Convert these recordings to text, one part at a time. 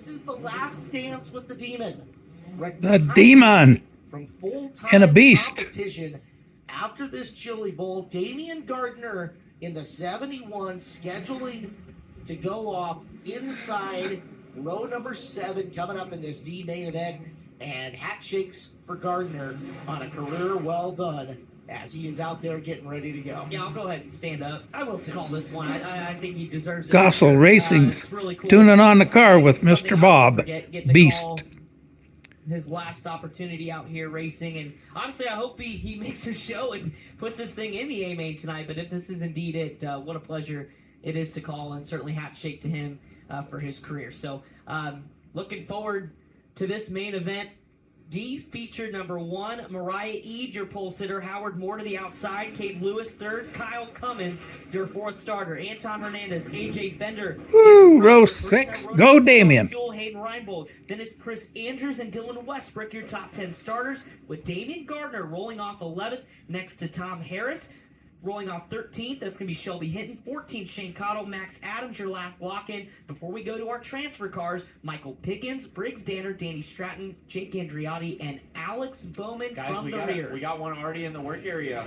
This is the last dance with the Demon. The Demon from full-time and a beast. competition. After this Chili Bowl, Damian Gardner in the 71 scheduling to go off inside row number 7 coming up in this D main event. And hat shakes for Gardner on a career well done as he is out there getting ready to go. Yeah, I'll go ahead and stand up. I will call this one. I think he deserves it. Gossel Racing's It's really cool. tuning on the car with Something Mr. I'll Bob, forget, getting to Beast. call his last opportunity out here racing, and honestly, I hope he makes a show and puts this thing in the A main tonight. But if this is indeed it, what a pleasure it is to call, and certainly hat shake to him for his career. So, looking forward to this main event. D feature number 1, Mariah Eade, your pole sitter. Howard Moore to the outside. Cade Lewis third. Kyle Cummins, your fourth starter. Anton Hernandez, AJ Bender. Woo, row 6. Go, Damien. Hayden Reinbold. Then it's Chris Andrews and Dylan Westbrook, your top 10 starters, with Damian Gardner rolling off 11th next to Tom Harris. Rolling off 13th, that's going to be Shelby Hinton. 14th, Shane Cottle. Max Adams, your last lock-in. Before we go to our transfer cars, Michael Pickens, Briggs Danner, Danny Stratton, Jake Andriotti, and Alex Bowman from the rear. We got one already in the work area.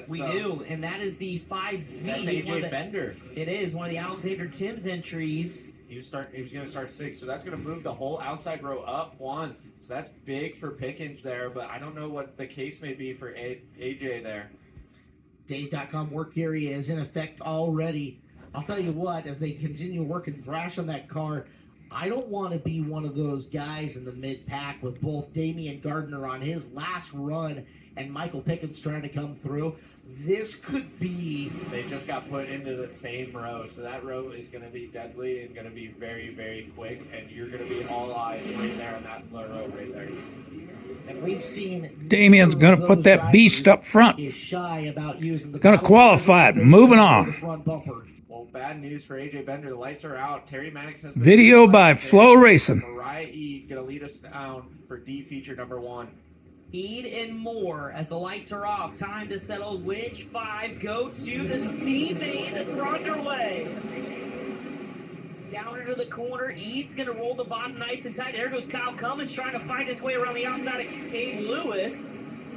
We do, and that is the 5V. That's AJ Bender. It is one of the Alexander Timms entries. He was going to start 6th, so that's going to move the whole outside row up 1. So that's big for Pickens there, but I don't know what the case may be for AJ there. Dave.com work area is in effect already. I'll tell you what, as they continue working thrash on that car, I don't want to be one of those guys in the mid-pack with both Damian Gardner on his last run and Michael Pickens trying to come through. This could be... They just got put into the same row, so that row is going to be deadly and going to be very, very quick, and you're going to be all eyes right there on that row right there. And we've seen Damian's going to put that beast up front. Is shy about using the Going to qualify it. Moving on. Well, bad news for AJ Bender. The lights are out. Terry Maddox has Video by Flow Racing. Mariah Eade going to lead us down for D feature number 1. Eade and Moore as the lights are off. Time to settle which 5 go to the C main as we're underway. Down into the corner. Eade's going to roll the bottom nice and tight. There goes Kyle Cummins trying to find his way around the outside of Cade Lewis.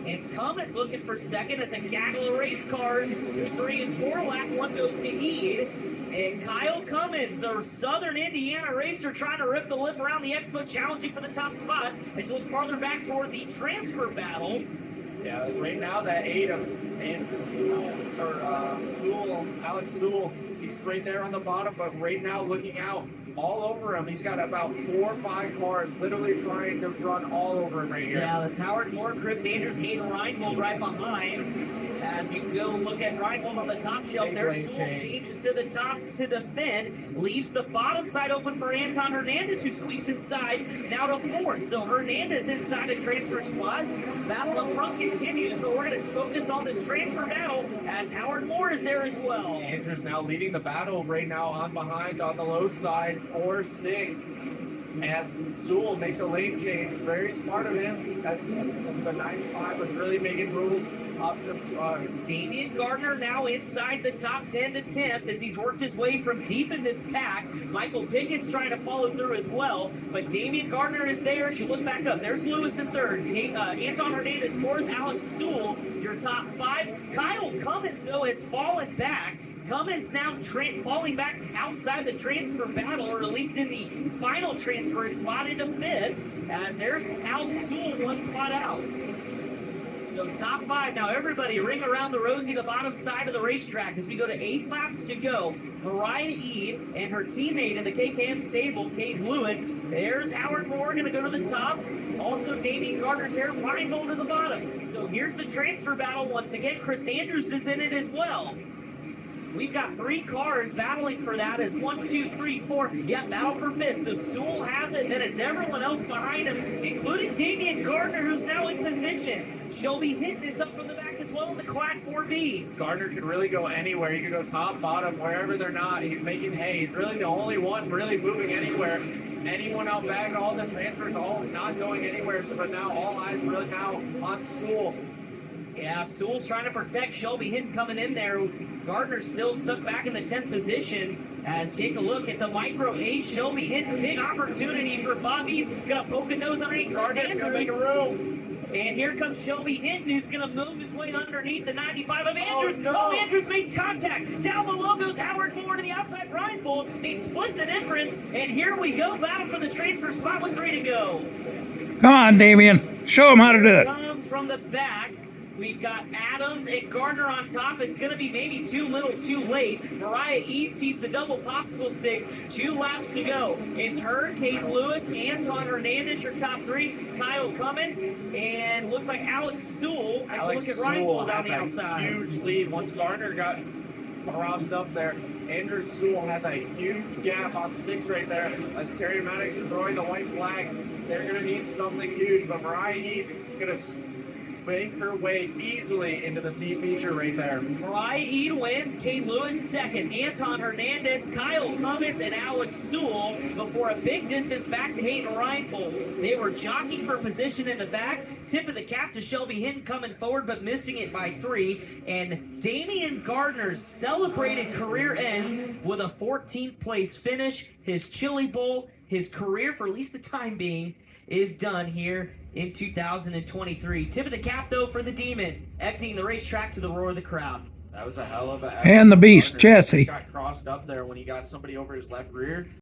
And Cummins looking for second as a gaggle of race cars. 3 and 4 lap 1 goes to Eade. And Kyle Cummins, the Southern Indiana racer, trying to rip the lip around the Expo, challenging for the top spot. As you look farther back toward the transfer battle. Yeah, right now that 8 of Sewell, Alex Sewell, he's right there on the bottom, but right now looking out all over him. He's got about 4 or 5 cars literally trying to run all over him right here. Yeah, that's Howard Moore, Chris Andrews, Hayden Reinbold right behind. As you go look at Reinbold on the top shelf, there's Sewell changes to the top to defend, leaves the bottom side open for Anton Hernandez, who squeaks inside, now to 4th. So Hernandez inside the transfer spot. Battle up front continues, but we're going to focus on this transfer battle as Howard Moore is there as well. Andrews now leading the battle right now on behind on the low side, 4-6. As Sewell makes a lane change, very smart of him. That's the 95 was really making moves up to Damian Gardner now inside the top 10 to 10th as he's worked his way from deep in this pack. Michael Pickens trying to follow through as well, but Damian Gardner is there. She look back up. There's Lewis in 3rd. Anton Hernandez 4th. Alex Sewell, your top 5. Kyle Cummins, though, has fallen back. Cummins now falling back outside the transfer battle, or at least in the final transfer spot into 5th, as there's Alex Sewell 1 spot out. So top 5. Now everybody ring around the rosy, the bottom side of the racetrack as we go to 8 laps to go. Mariah Eade and her teammate in the KKM stable, Cade Lewis. There's Howard Moore going to go to the top. Also Damian Gardner's there, Reinbold to the bottom. So here's the transfer battle once again. Chris Andrews is in it as well. We've got 3 cars battling for that as 1, 2, 3, 4. Yeah, battle for 5th. So Sewell has it, and then it's everyone else behind him, including Damian Gardner, who's now in position. Shelby Hinton is up from the back as well in the Clack 4B. Gardner can really go anywhere. He can go top, bottom, wherever they're not. He's making hay. He's really the only one really moving anywhere. Anyone out back, all the transfers, all not going anywhere. So, but now all eyes really now on Sewell. Yeah, Sewell's trying to protect Shelby Hinton coming in there. Gardner's still stuck back in the 10th position. As take a look at the micro ace, Shelby Hinton, big opportunity for Bob. He's gonna poke a nose underneath Gardner's gonna make a room. And here comes Shelby Hinton, who's going to move his way underneath the 95 of Andrews. no. Andrews made contact. Down below goes Howard Moore to the outside. Ryan Bull. They split the difference. And here we go. Battle for the transfer spot with 3 to go. Come on, Damien. Show him how to do it. Comes from the back. We've got Adams and Gardner on top. It's going to be maybe too little, too late. Mariah Eads sees the double popsicle sticks. 2 laps to go. It's her, Kate Lewis, Anton Hernandez, your top 3. Kyle Cummins, and looks like Alex Sewell. Actually, Alex look at Ryan Bull Sewell down has the a outside. huge lead. Once Gardner got crossed up there, Andrew Sewell has a huge gap on 6 right there. As Terry Maddox throwing the white flag, they're going to need something huge. But Mariah Eads going to make her way easily into the C feature right there. Mariah Ead wins, Kate Lewis second, Anton Hernandez, Kyle Cummins, and Alex Sewell before a big distance back to Hayden Reinbold. They were jockeying for position in the back. Tip of the cap to Shelby Hinton coming forward, but missing it by 3. And Damian Gardner's celebrated career ends with a 14th place finish. His Chili Bowl, his career for at least the time being, is done here in 2023. Tip of the cap, though, for the Demon, exiting the racetrack to the roar of the crowd. That was a hell of a... And the beast, Gardner Jesse. got crossed up there when he got somebody over his left rear.